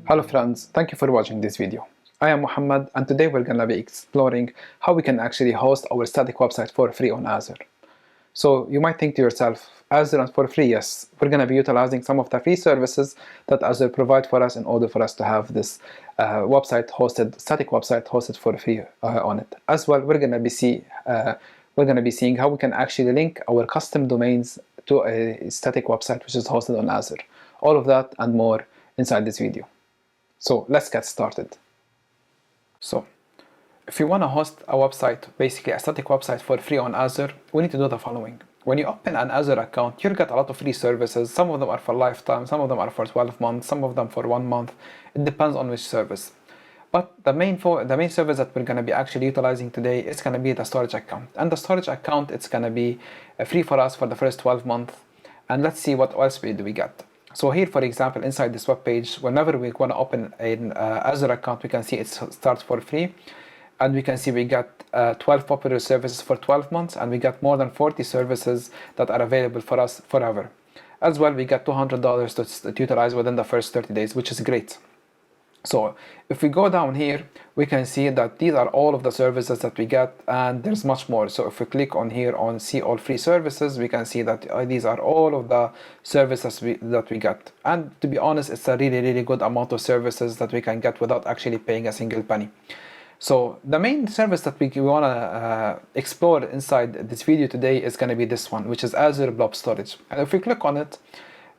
Hello friends, thank you for watching this video. I am Mohamad and today we're gonna be exploring how we can actually host our static website for free on Azure. So you might think to yourself, Azure and for free, yes, we're gonna be utilizing some of the free services that Azure provide for us in order for us to have this static website hosted for free on it. As well, we're gonna be seeing how we can actually link our custom domains to a static website which is hosted on Azure. All of that and more inside this video. So let's get started. So if you want to host a website, basically a static website for free on Azure, we need to do the following. When you open an Azure account, you'll get a lot of free services. Some of them are for lifetime, some of them are for 12 months, some of them for 1 month. It depends on which service. But the main service that we're going to be actually utilizing today is going to be the storage account. And the storage account, it's going to be free for us for the first 12 months. And let's see what else do we get. So here, for example, inside this web page, whenever we want to open an Azure account, we can see it starts for free. And we can see we got 12 popular services for 12 months, and we got more than 40 services that are available for us forever. As well, we got $200 to utilize within the first 30 days, which is great. So if we go down here, we can see that these are all of the services that we get, and there's much more. So if we click on here on see all free services, we can see that these are all of the services that we get. And to be honest, it's a really good amount of services that we can get without actually paying a single penny. So the main service that we want to explore inside this video today is going to be this one, which is Azure Blob Storage. And if we click on it,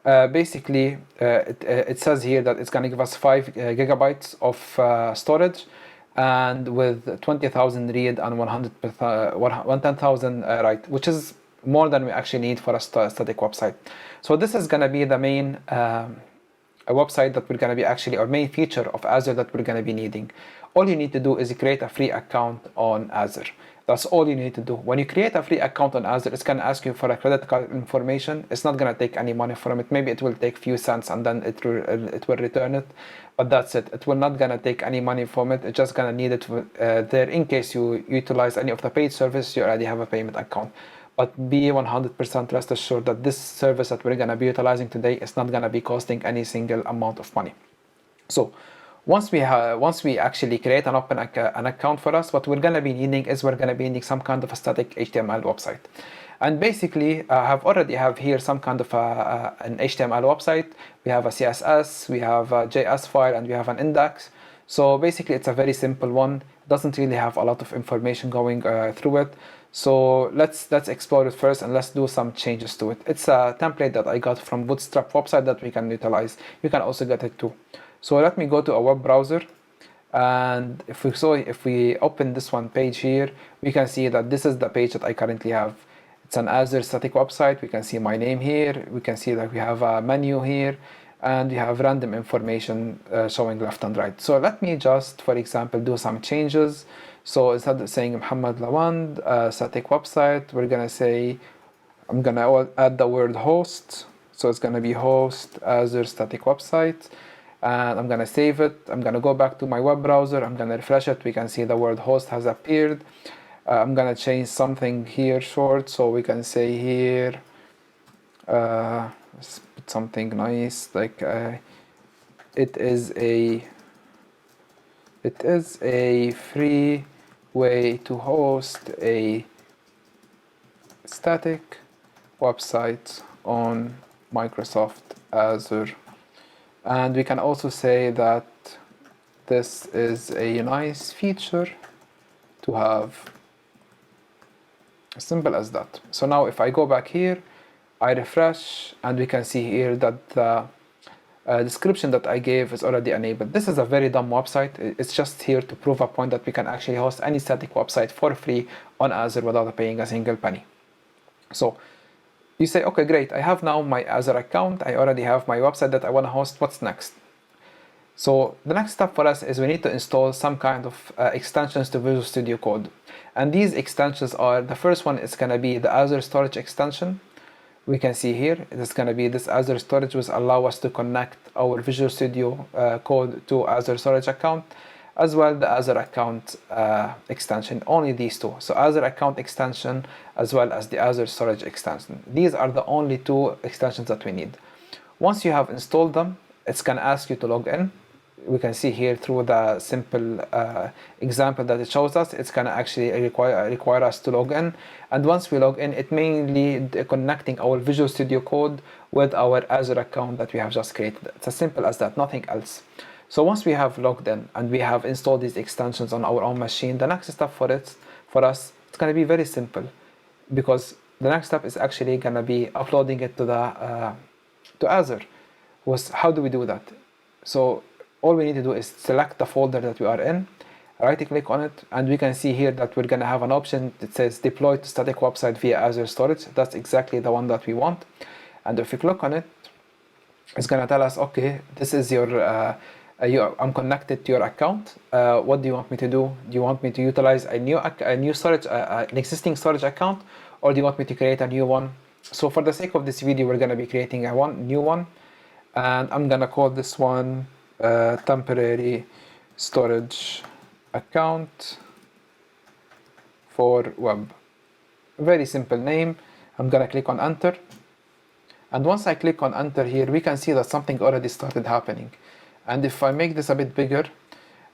basically it says here that it's going to give us 5 gigabytes of storage, and with 20,000 read and 110,000 write, which is more than we actually need for a static website. So this is going to be the main website that we're going to be actually, or main feature of Azure that we're going to be needing. All you need to do is create a free account on Azure. That's all you need to do. When you create a free account on Azure, it's going to ask you for a credit card information. It's not going to take any money from it. Maybe it will take a few cents and then it will return it. But that's it. It will not going to take any money from it. It's just going to need it there in case you utilize any of the paid services. You already have a payment account. But be 100% rest assured that this service that we're going to be utilizing today is not going to be costing any single amount of money. So once we actually create and open an account for us, what we're going to be needing is we're going to be needing some kind of a static HTML website. And basically, I already have here some kind of an HTML website. We have a CSS, we have a JS file, and we have an index. So basically, it's a very simple one. It doesn't really have a lot of information going through it. So let's explore it first, and let's do some changes to it. It's a template that I got from Bootstrap website that we can utilize. You can also get it too. So let me go to a web browser, and if we open this one page here, we can see that this is the page that I currently have. It's an Azure static website. We can see my name here. We can see that we have a menu here, and we have random information showing left and right. So let me just, for example, do some changes. So instead of saying Mohamad Lawand static website, we're gonna say, I'm gonna add the word host. So it's gonna be host Azure static website. And I'm gonna save it. I'm gonna go back to my web browser. I'm gonna refresh it. We can see the word host has appeared. I'm gonna change something here short, so we can say here, let's put something nice, like it is a free way to host a static website on Microsoft Azure. And we can also say that this is a nice feature to have. As simple as that. So now if I go back here, I refresh, and we can see here that the description that I gave is already enabled. This is a very dumb website. It's just here to prove a point that we can actually host any static website for free on Azure without paying a single penny. So you say, okay, great, I have now my Azure account. I already have my website that I want to host. What's next? So the next step for us is we need to install some kind of extensions to Visual Studio Code. And these extensions are, the first one is going to be the Azure Storage extension. We can see here, it's going to be this Azure Storage, which allow us to connect our Visual Studio Code to Azure Storage account, as well the Azure Account extension, only these two. So Azure Account extension as well as the Azure Storage extension. These are the only two extensions that we need. Once you have installed them, it's going to ask you to log in. we can see here through the simple example that it shows us, it's gonna actually require us to log in. And once we log in, it mainly connecting our Visual Studio Code with our Azure account that we have just created. It's as simple as that, nothing else. So once we have logged in and we have installed these extensions on our own machine, the next step for us, it's gonna be very simple, because the next step is actually gonna be uploading it to Azure. How do we do that? So all we need to do is select the folder that we are in, right click on it, and we can see here that we're gonna have an option that says deploy to static website via Azure Storage. That's exactly the one that we want. And if you click on it, it's gonna tell us, okay, this is your I'm connected to your account. What do you want me to do? Do you want me to utilize a new storage, an existing storage account, or do you want me to create a new one? So for the sake of this video, we're gonna be creating a new one, and I'm gonna call this one temporary storage account for web. Very simple name. I'm gonna click on enter, and once I click on enter here, we can see that something already started happening. And if I make this a bit bigger,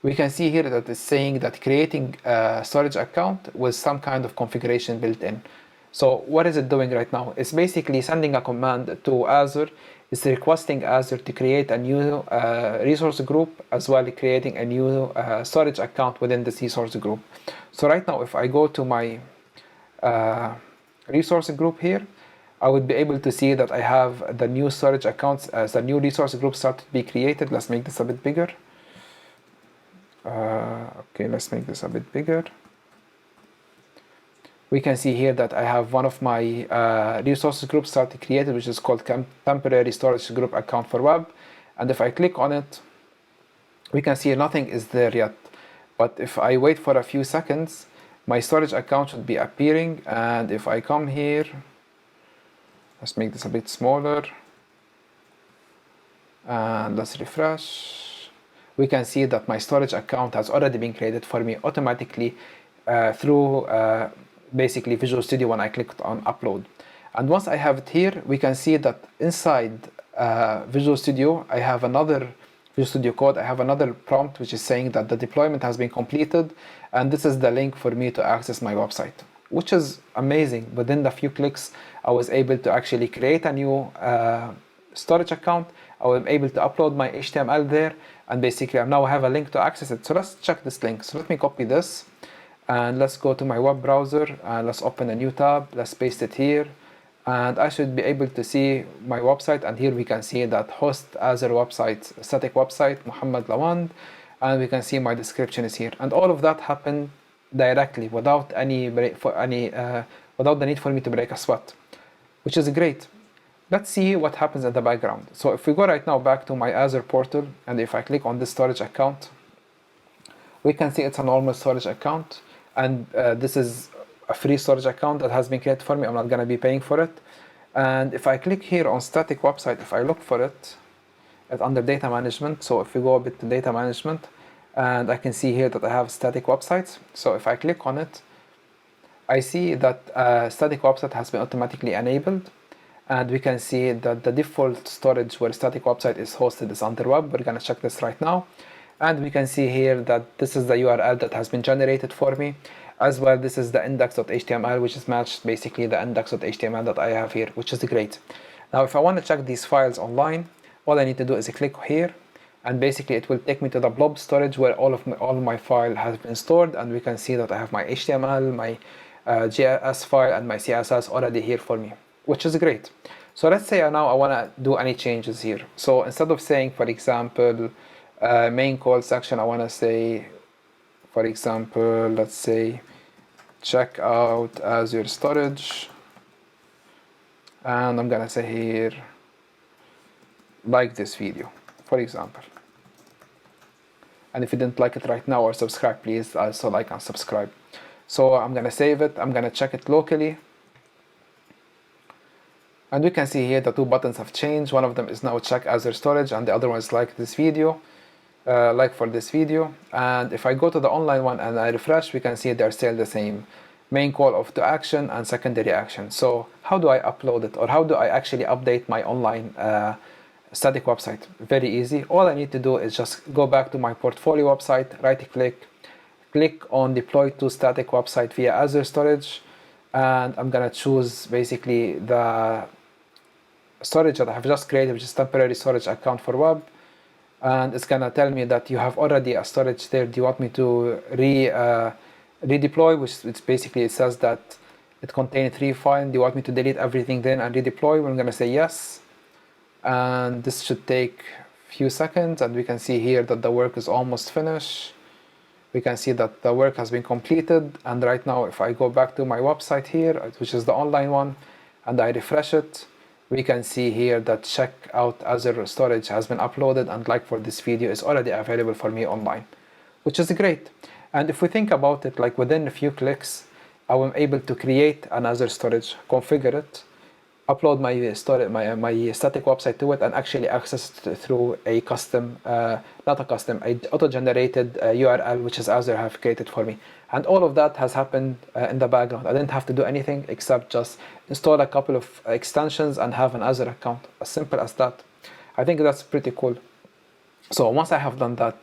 we can see here that it's saying that creating a storage account with some kind of configuration built in. So what is it doing right now? It's basically sending a command to Azure. It's requesting Azure to create a new resource group, as well as creating a new storage account within this resource group. So right now, if I go to my resource group here, I would be able to see that I have the new storage accounts as the new resource group started to be created. Let's make this a bit bigger. Okay, let's make this a bit bigger. We can see here that I have one of my resources groups started created, which is called temporary storage group account for web. And if I click on it, we can see nothing is there yet. But if I wait for a few seconds, my storage account should be appearing. And if I come here, let's make this a bit smaller, and let's refresh. We can see that my storage account has already been created for me automatically through basically Visual Studio when I clicked on upload. And once I have it here, we can see that inside Visual Studio, I have another Visual Studio Code. I have another prompt which is saying that the deployment has been completed, and this is the link for me to access my website, which is amazing. Within a few clicks, I was able to actually create a new storage account. I was able to upload my HTML there, and basically I now have a link to access it. So let's check this link. So let me copy this, and let's go to my web browser, and let's open a new tab. Let's paste it here, and I should be able to see my website. And here we can see that host Azure website, static website, Mohamad Lawand, and we can see my description is here. And all of that happened directly without without the need for me to break a sweat, which is great. Let's see what happens in the background. So if we go right now back to my Azure portal, and if I click on this storage account, we can see it's a normal storage account, and this is a free storage account that has been created for me. I'm not going to be paying for it. And if I click here on static website, if I look for it, it's under data management. So if we go a bit to data management, and I can see here that I have static websites. So if I click on it, I see that static website has been automatically enabled, and we can see that the default storage where static website is hosted is under web. We're going to check this right now, and we can see here that this is the URL that has been generated for me. As well, this is the index.html, which is matched basically the index.html that I have here, which is great. Now, if I want to check these files online, all I need to do is click here, and basically it will take me to the blob storage where all my file has been stored, and we can see that I have my HTML, my JS file, and my CSS already here for me, which is great. So let's say now I want to do any changes here. So instead of saying, for example, main call section, I want to say, for example, let's say check out Azure storage, and I'm gonna say here like this video, for example. And if you didn't like it right now or subscribe, please also like and subscribe. So I'm gonna save it, I'm gonna check it locally, and we can see here the two buttons have changed. One of them is now check Azure storage, and the other one is like this video, like for this video. And if I go to the online one and I refresh, we can see they're still the same, main call to action and secondary action. So how do I upload it, or how do I actually update my online static website. Very easy. All I need to do is just go back to my portfolio website, right click, click on deploy to static website via Azure storage, and I'm gonna choose basically the storage that I have just created, which is temporary storage account for web, and it's gonna tell me that you have already a storage there. Do you want me to redeploy? Which it's basically, it says that it contains 3 files. Do you want me to delete everything then and redeploy? We're gonna say yes, and this should take a few seconds, and we can see here that the work is almost finished. We can see that the work has been completed, and right now if I go back to my website here, which is the online one, and I refresh it, we can see here that check out Azure storage has been uploaded, and like for this video is already available for me online, which is great. And if we think about it, like within a few clicks, I am able to create an Azure storage, configure it, upload my static website to it, and actually access it through a custom, not a custom, a auto-generated URL which is Azure have created for me. And all of that has happened in the background. I didn't have to do anything except just install a couple of extensions and have an Azure account. As simple as that. I think that's pretty cool. So once I have done that,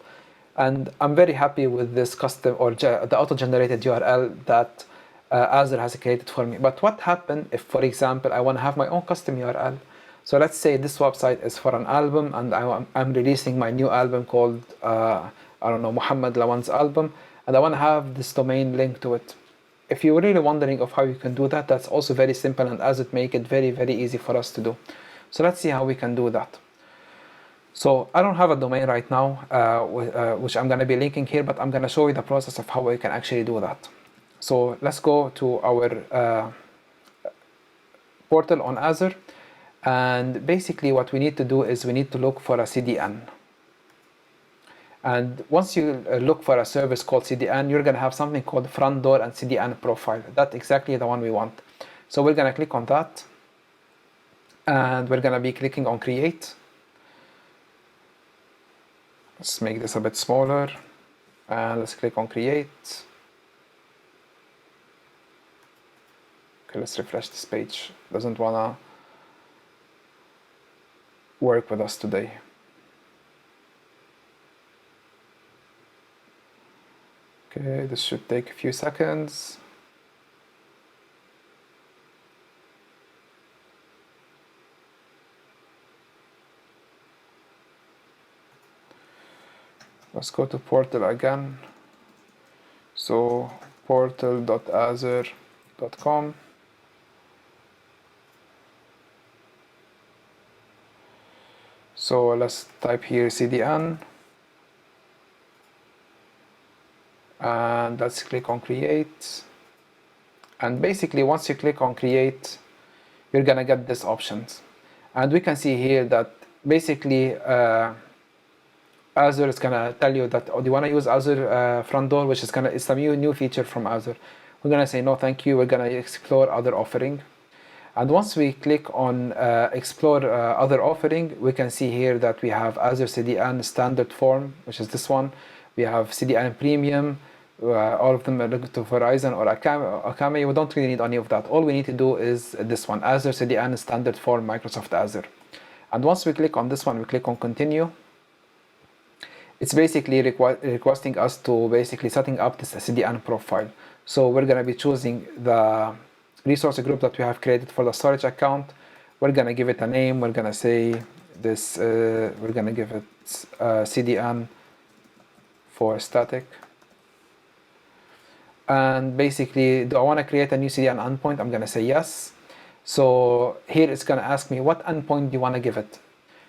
and I'm very happy with this custom or the auto-generated URL that Azure has created for me. But what happens if, for example, I want to have my own custom URL? So let's say this website is for an album, and I'm releasing my new album called, I don't know, Mohamad Lawan's album, and I want to have this domain linked to it. If you're really wondering of how you can do that, that's also very simple, and Azure make it very, very easy for us to do. So let's see how we can do that. So I don't have a domain right now, which I'm going to be linking here, but I'm going to show you the process of how we can actually do that. So let's go to our portal on Azure, and basically what we need to do is we need to look for a CDN. And once you look for a service called CDN, you're going to have something called front door and CDN profile. That's exactly the one we want. So we're going to click on that, and we're going to be clicking on create. Let's make this a bit smaller, and let's click on create. Okay, let's refresh this page. Doesn't wanna work with us today. Okay, this should take a few seconds. Let's go to portal again. So portal.azure.com. So let's type here CDN, and let's click on create. And basically once you click on create, you're gonna get these options, and we can see here that basically Azure is gonna tell you that, oh, do you want to use Azure front door, which is it's a new feature from Azure. We're gonna say no thank you, we're gonna explore other offering. And once we click on explore other offering, we can see here that we have Azure CDN standard form, which is this one. We have CDN premium, all of them are linked to Verizon or Akamai. We don't really need any of that. All we need to do is this one, Azure CDN standard form Microsoft Azure. And once we click on this one, we click on continue. It's basically requesting us to basically setting up this CDN profile. So we're gonna be choosing the resource group that we have created for the storage account. We're gonna give it a name. We're gonna say this, we're gonna give it CDN for static. And basically, do I wanna create a new CDN endpoint? I'm gonna say yes. So here it's gonna ask me what endpoint do you wanna give it.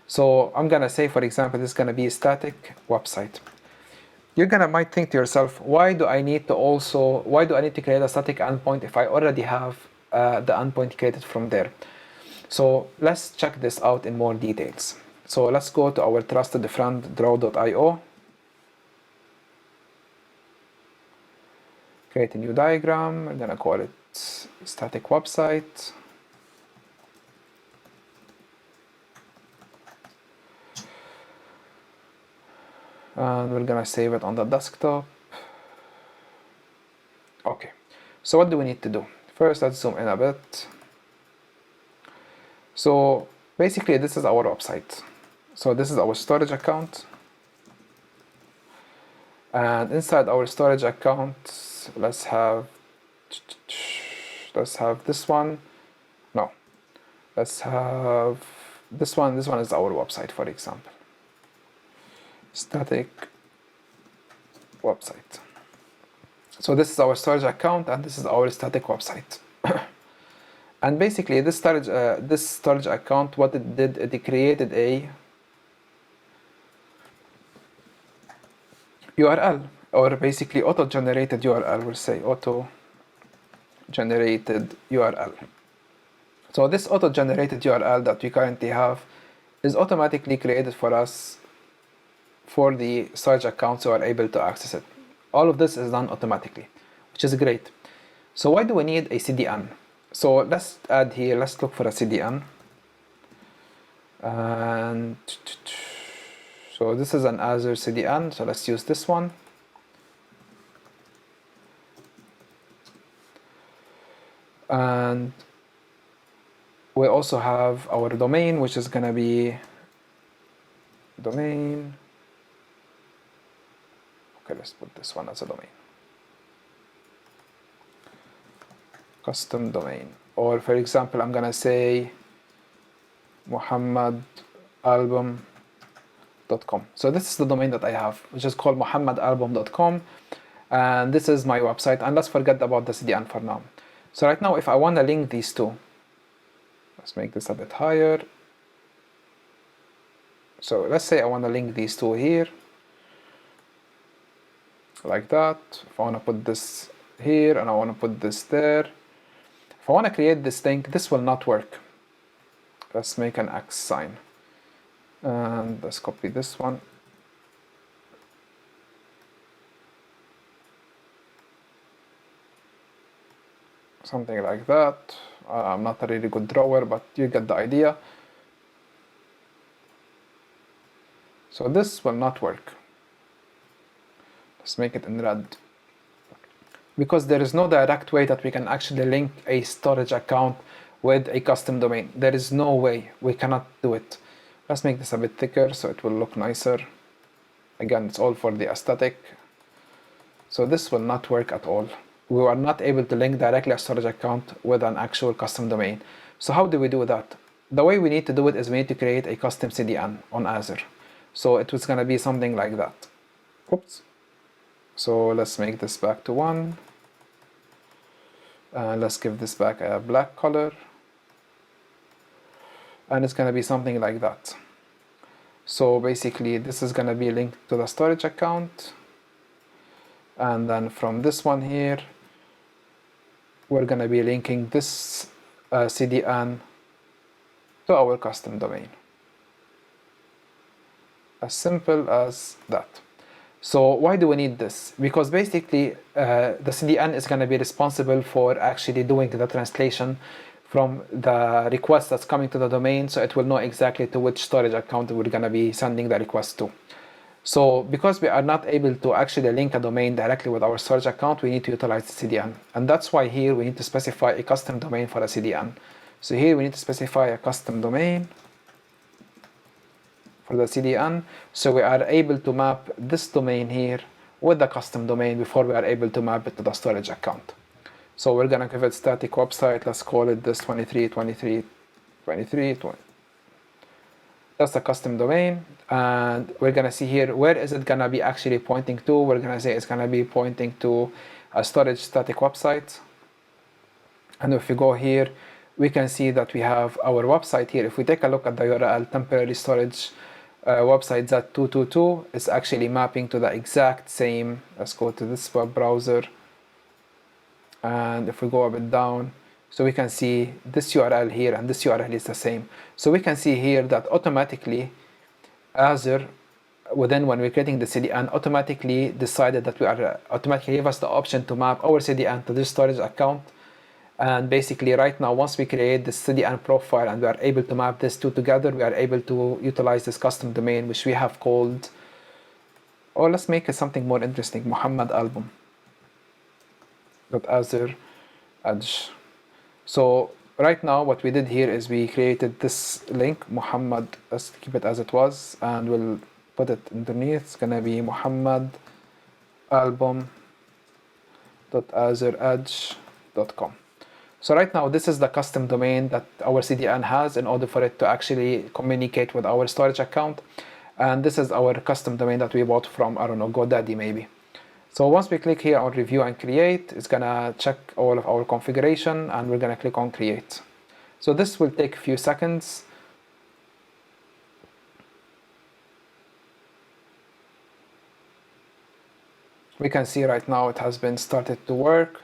So I'm gonna say, for example, this is gonna be a static website. You're might think to yourself, why do I need to create a static endpoint if I already have the endpoint created from there? So let's check this out in more details. So let's go to our trusted friend draw.io, create a new diagram. We're gonna call it static website. And we're gonna save it on the desktop. Okay, so what do we need to do? First, let's zoom in a bit. So basically this is our website. So this is our storage account, and inside our storage account, let's have this one. No, let's have this one. This one is our website, for example. Static website. So this is our storage account, and this is our static website. And basically, this storage account, what it did, it created a URL, or basically auto-generated URL. We'll say auto-generated URL. So this auto-generated URL that we currently have is automatically created for us for the storage accounts who are able to access it. All of this is done automatically, which is great. So why do we need a CDN? So let's add here, let's look for a CDN. And so this is an Azure CDN, so let's use this one. And we also have our domain, which is gonna be domain. Okay, let's put this one as a domain. Custom domain. Or for example, I'm gonna say mohamadalbum.com. So this is the domain that I have, which is called mohamadalbum.com, and this is my website. And let's forget about the CDN for now. So right now, if I want to link these two, let's make this a bit higher. So let's say I want to link these two here, like that. If I want to put this here and I want to put this there, if I want to create this link, this will not work. Let's make an X sign, and let's copy this one. Something like that. I'm not a really good drawer, but you get the idea. So this will not work. Let's make it in red. Because there is no direct way that we can actually link a storage account with a custom domain. There is no way. We cannot do it. Let's make this a bit thicker so it will look nicer. Again, it's all for the aesthetic. So this will not work at all. We are not able to link directly a storage account with an actual custom domain. So how do we do that? The way we need to do it is we need to create a custom CDN on Azure. So it was gonna be something like that. Oops. So let's make this back to 1. Let's give this back a black color. And it's gonna be something like that. So basically this is gonna be linked to the storage account. And then from this one here, we're gonna be linking this CDN to our custom domain. As simple as that. So why do we need this? Because basically the CDN is going to be responsible for actually doing the translation from the request that's coming to the domain, so it will know exactly to which storage account we're going to be sending the request to. So because we are not able to actually link a domain directly with our storage account, we need to utilize the CDN. And that's why here we need to specify a custom domain for a CDN. So here we need to specify a custom domain for the CDN, so we are able to map this domain here with the custom domain before we are able to map it to the storage account. So we're gonna give it static website. Let's call it this 23. That's the custom domain, and we're gonna see here where is it gonna be actually pointing to. We're gonna say it's gonna be pointing to a storage static website. And if we go here, we can see that we have our website here. If we take a look at the URL, temporary storage website Z222 is actually mapping to the exact same. Let's go to this web browser, and if we go a bit down, so we can see this URL here and this URL is the same. So we can see here that automatically Azure, when we're creating the CDN, automatically decided that we are automatically give us the option to map our CDN to this storage account. And basically right now, once we create this CDN profile and we are able to map these two together, we are able to utilize this custom domain, which we have called, or let's make it something more interesting, mohamadalbum.azure edge. So right now what we did here is we created this link, Muhammad, let's keep it as it was, and we'll put it underneath. It's gonna be muhammadalbum.azureedge.com. So right now this is the custom domain that our CDN has in order for it to actually communicate with our storage account, and this is our custom domain that we bought from, I don't know, GoDaddy maybe. So once we click here on review and create, it's gonna check all of our configuration and we're gonna click on create. So this will take a few seconds. We can see right now it has been started to work.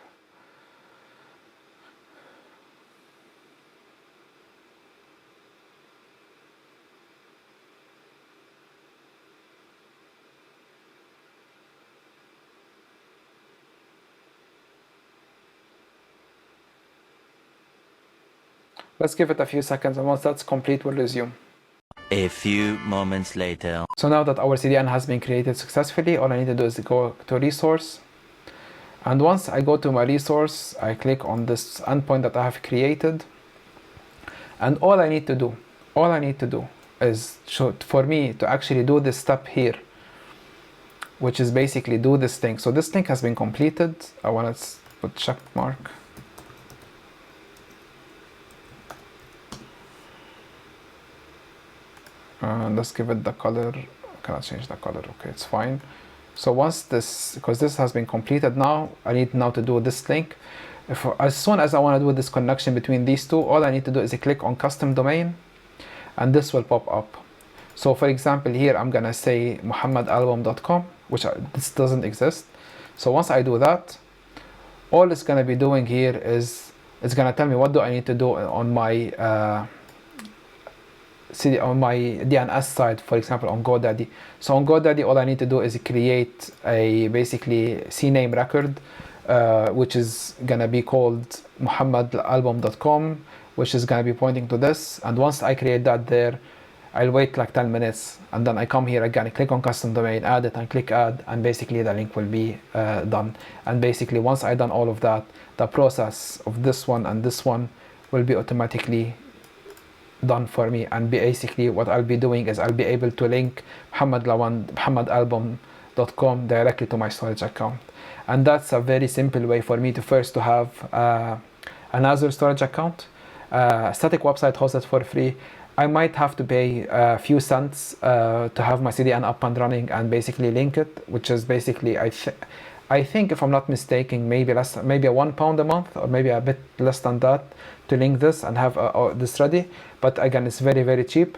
Let's give it a few seconds, and once that's complete, we'll resume. A few moments later. So now that our CDN has been created successfully, all I need to do is go to resource. And once I go to my resource, I click on this endpoint that I have created. And all I need to do is for me to actually do this step here, which is basically do this thing. So this thing has been completed. I want to put check mark. Let's give it the color. I cannot change the color. Okay, it's fine. So once because this has been completed now, I need now to do this link. As soon as I want to do this connection between these two, all I need to do is click on custom domain, and this will pop up. So for example, here I'm gonna say muhammadalbum.com, which this doesn't exist. So once I do that, all it's gonna be doing here is it's gonna tell me what do I need to do on my on my DNS side, for example on GoDaddy. So on GoDaddy, all I need to do is create a basically CNAME record, which is gonna be called muhammadalbum.com, which is gonna be pointing to this. And once I create that there, I'll wait like 10 minutes, and then I come here again, click on custom domain, add it, and click add, and basically the link will be done. And basically once I done all of that, the process of this one and this one will be automatically done for me. And basically what I'll be doing is I'll be able to link muhammadalbum.com directly to my storage account. And that's a very simple way for me to first to have an Azure storage account, static website hosted for free. I might have to pay a few cents to have my CDN up and running and basically link it, which is basically I think if I'm not mistaken, maybe £1 a month, or maybe a bit less than that, to link this and have this ready. But again, it's very, very cheap,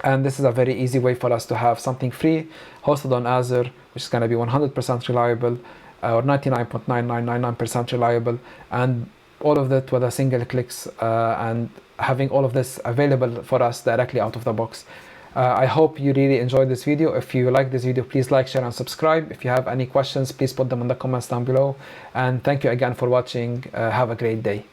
and this is a very easy way for us to have something free hosted on Azure, which is going to be 100% reliable, or 99.9999% reliable, and all of that with a single clicks, and having all of this available for us directly out of the box. I hope you really enjoyed this video. If you like this video, please like, share, and subscribe. If you have any questions, please put them in the comments down below. And thank you again for watching. Have a great day.